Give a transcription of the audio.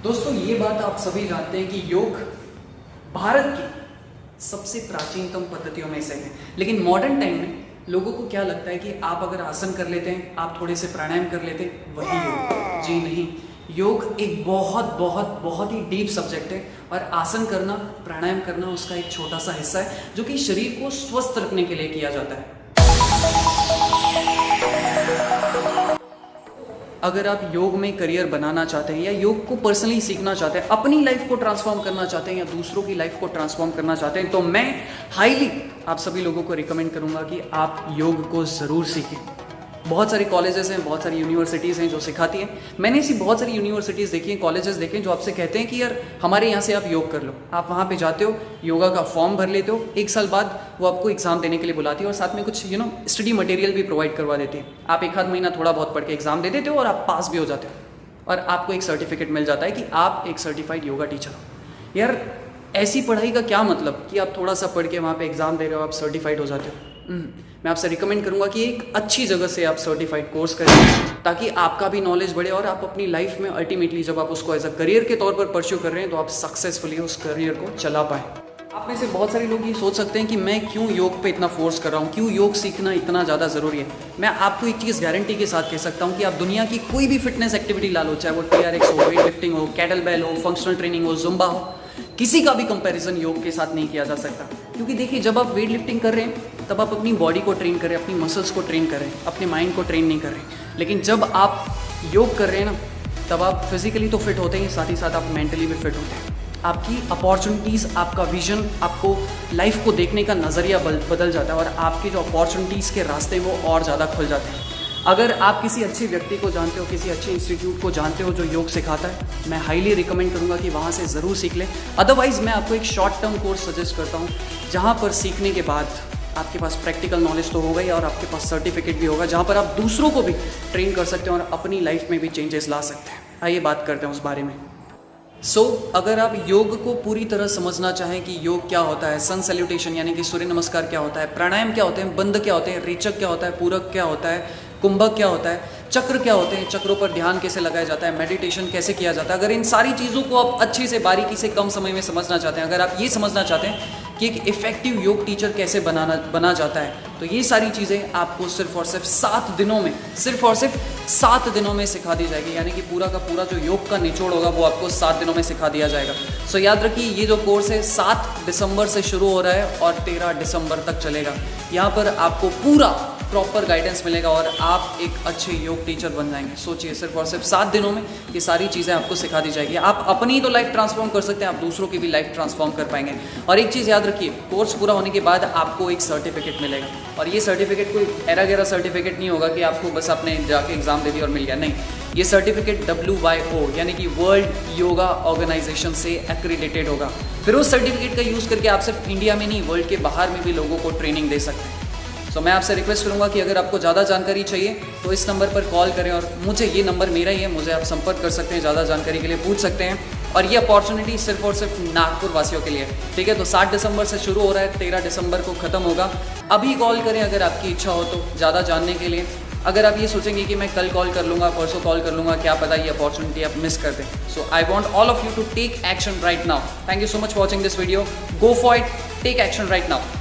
दोस्तों ये बात आप सभी जानते हैं कि योग भारत की सबसे प्राचीनतम पद्धतियों में से है। लेकिन मॉडर्न टाइम में लोगों को क्या लगता है कि आप अगर आसन कर लेते हैं, आप थोड़े से प्राणायाम कर लेते हैं, वही योग। जी नहीं, योग एक बहुत बहुत बहुत ही डीप सब्जेक्ट है और आसन करना, प्राणायाम करना उसका एक छोटा सा हिस्सा है जो कि शरीर को स्वस्थ रखने के लिए किया जाता है। अगर आप योग में करियर बनाना चाहते हैं या योग को पर्सनली सीखना चाहते हैं, अपनी लाइफ को ट्रांसफॉर्म करना चाहते हैं या दूसरों की लाइफ को ट्रांसफॉर्म करना चाहते हैं, तो मैं हाईली आप सभी लोगों को रिकमेंड करूंगा कि आप योग को ज़रूर सीखें। बहुत सारी कॉलेजेस हैं, बहुत सारी यूनिवर्सिटीज़ हैं जो सिखाती हैं। मैंने ऐसी बहुत सारी यूनिवर्सिटीज़ देखी हैं, कॉलेजेस देखे हैं जो आपसे कहते हैं कि यार हमारे यहाँ से आप योग कर लो। आप वहाँ पे जाते हो, योगा का फॉर्म भर लेते हो, एक साल बाद वो आपको एग्ज़ाम देने के लिए बुलाती है और साथ में कुछ स्टडी मटेरियल भी प्रोवाइड करवा देती है। आप एक आध महीना थोड़ा बहुत पढ़ के एग्ज़ाम दे देते हो और आप पास भी हो जाते हो और आपको एक सर्टिफिकेट मिल जाता है कि आप एक सर्टिफाइड योगा टीचर हो। यार ऐसी पढ़ाई का क्या मतलब कि आप थोड़ा सा पढ़ के वहाँ पे एग्ज़ाम दे रहे हो, आप सर्टिफाइड हो जाते हो। मैं आपसे रिकमेंड करूंगा कि एक अच्छी जगह से आप सर्टिफाइड कोर्स करें ताकि आपका भी नॉलेज बढ़े और आप अपनी लाइफ में अल्टीमेटली जब आप उसको एज अ करियर के तौर पर परस्यू कर रहे हैं तो आप सक्सेसफुली उस करियर को चला पाएँ। आप में से बहुत सारे लोग ये सोच सकते हैं कि मैं क्यों योग पे इतना फोर्स कर रहा हूँ, क्यों योग सीखना इतना ज़्यादा ज़रूरी है। मैं आपको एक चीज़ गारंटी के साथ कह सकता हूँ कि आप दुनिया की कोई भी फिटनेस एक्टिविटी ला लो, चाहे वो TRX हो, वेट लिफ्टिंग हो, कैटल बेल हो, फंक्शनल ट्रेनिंग हो, जुम्बा हो, किसी का भी कंपैरिजन योग के साथ नहीं किया जा सकता। क्योंकि देखिए, जब आप वेट लिफ्टिंग कर रहे हैं तब आप अपनी बॉडी को ट्रेन कर रहे हैं, अपनी मसल्स को ट्रेन कर रहे हैं, अपने माइंड को ट्रेन नहीं कर रहे। लेकिन जब आप योग कर रहे हैं ना, तब आप फिजिकली तो फिट होते हैं, साथ ही साथ आप मेंटली भी फिट होते हैं। आपकी अपॉर्चुनिटीज़, आपका विजन, आपको लाइफ को देखने का नज़रिया बदल जाता है और आपके जो अपॉर्चुनिटीज़ के रास्ते वो और ज़्यादा खुल जाते हैं। अगर आप किसी अच्छे व्यक्ति को जानते हो, किसी अच्छे इंस्टीट्यूट को जानते हो जो योग सिखाता है, मैं हाईली रिकमेंड करूंगा कि वहाँ से ज़रूर सीख लें। अदरवाइज़ मैं आपको एक शॉर्ट टर्म कोर्स सजेस्ट करता हूँ जहाँ पर सीखने के बाद आपके पास प्रैक्टिकल नॉलेज तो होगा ही और आपके पास सर्टिफिकेट भी होगा, जहाँ पर आप दूसरों को भी ट्रेन कर सकते हैं और अपनी लाइफ में भी चेंजेस ला सकते हैं। आइए बात करते हैं उस बारे में। अगर आप योग को पूरी तरह समझना चाहें कि योग क्या होता है, सन सैल्यूटेशन यानी कि सूर्य नमस्कार क्या होता है, प्राणायाम क्या होते हैं, बंद क्या होते हैं, रेचक क्या होता है, पूरक क्या होता है, कुंभक क्या होता है, चक्र क्या होते हैं, चक्रों पर ध्यान कैसे लगाया जाता है, मेडिटेशन कैसे किया जाता है, अगर इन सारी चीज़ों को आप अच्छे से बारीकी से कम समय में समझना चाहते हैं, अगर आप ये समझना चाहते हैं कि एक इफेक्टिव योग टीचर कैसे बना जाता है, तो ये सारी चीज़ें आपको सिर्फ और सिर्फ 7 दिनों में, सिर्फ और सिर्फ 7 दिनों में सिखा दी जाएगी। यानी कि पूरा का पूरा जो योग का निचोड़ होगा वो आपको 7 दिनों में सिखा दिया जाएगा। याद रखिए, ये जो कोर्स है 7 दिसंबर से शुरू हो रहा है और 13 दिसंबर तक चलेगा। यहाँ पर आपको पूरा प्रॉपर गाइडेंस मिलेगा और आप एक अच्छे योग टीचर बन जाएंगे। सोचिए, सिर्फ और सिर्फ 7 दिनों में ये सारी चीज़ें आपको सिखा दी जाएगी। आप अपनी तो लाइफ ट्रांसफॉर्म कर सकते हैं, आप दूसरों की भी लाइफ ट्रांसफॉर्म कर पाएंगे। और एक चीज़ याद रखिए, कोर्स पूरा होने के बाद आपको एक सर्टिफिकेट मिलेगा और ये सर्टिफिकेट कोई एरा गैरा सर्टिफिकेट नहीं होगा कि आपको बस आपने जाके एग्जाम दे दिया और मिल गया। नहीं, ये सर्टिफिकेट WYO यानी कि वर्ल्ड योगा ऑर्गेनाइजेशन से एक्रीडेटेड होगा। फिर उस सर्टिफिकेट का यूज़ करके आप सिर्फ इंडिया में नहीं, वर्ल्ड के बाहर में भी लोगों को ट्रेनिंग दे सकते हैं। मैं आपसे रिक्वेस्ट करूंगा कि अगर आपको ज़्यादा जानकारी चाहिए तो इस नंबर पर कॉल करें और मुझे, ये नंबर मेरा ही है, मुझे आप संपर्क कर सकते हैं, ज़्यादा जानकारी के लिए पूछ सकते हैं। और ये अपॉर्चुनिटी सिर्फ और सिर्फ नागपुर वासियों के लिए, ठीक है। तो 7 दिसंबर से शुरू हो रहा है, 13 दिसंबर को ख़त्म होगा। अभी कॉल करें अगर आपकी इच्छा हो तो, ज़्यादा जानने के लिए। अगर आप ये सोचेंगे कि मैं कल कॉल कर लूँगा, परसों कॉल कर लूँगा, क्या पता ये अपॉर्चुनिटी आप मिस कर दें। I want all of you to take action right now. Thank you so much for watching this video. Go for it, take action right now.